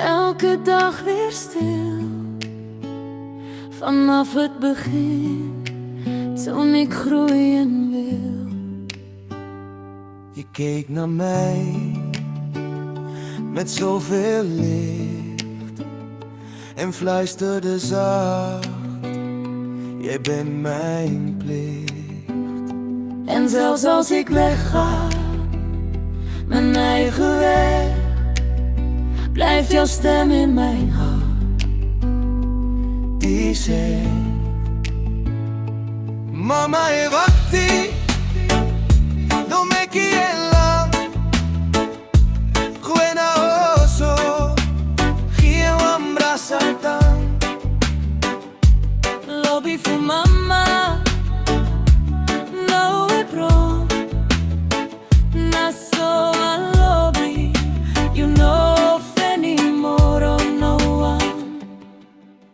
Elke dag weer stil, vanaf het begin, toen ik groeien wil. Je keek naar mij met zoveel licht en fluisterde zacht: jij bent mijn plicht. En zelfs als ik wegga, mijn eigen weg, blijft jouw stem in mijn hart. Die zegt: Mama, evati, no me quiera, juena oso, gie wambrasatan. Lobby voor mama, no e pro, na so a lobby, you know anymore, no one.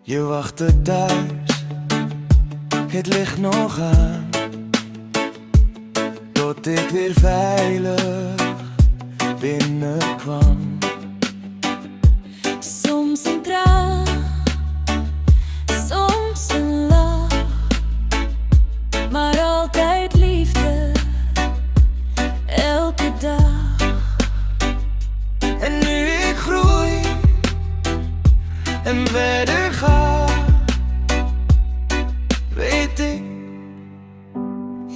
Je wachtte thuis, het licht nog aan, tot ik weer veilig binnenkwam. Soms een traan, soms een lach, maar altijd liefde, elke dag. En nu ik groei en verder ga, weet ik,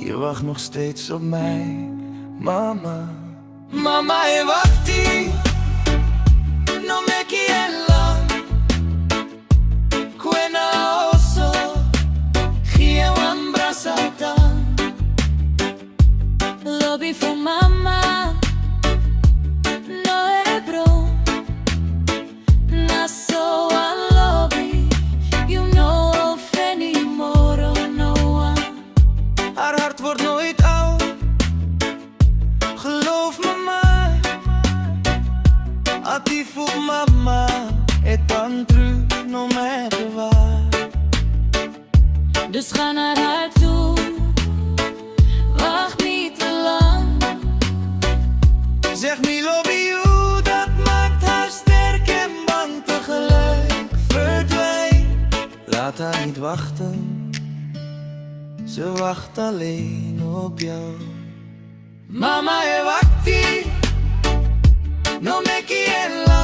je wacht nog steeds op mij, mama. Mama, evati, no me quiera, juena oso, gie wambrasatan. Lobby voor mama, no e bro, na so a lobby, you know of anymore, no one. Haar hart wordt nooit oud, geloof me maar. Ati voor mama, etan true, no matter what. Dus ga naar haar toe, wacht niet te lang. Zeg me love you, dat maakt haar sterk en bang tegelijk. Verdwijn, laat haar niet wachten, ze wacht alleen op jou. Mama, evati, no me quiera.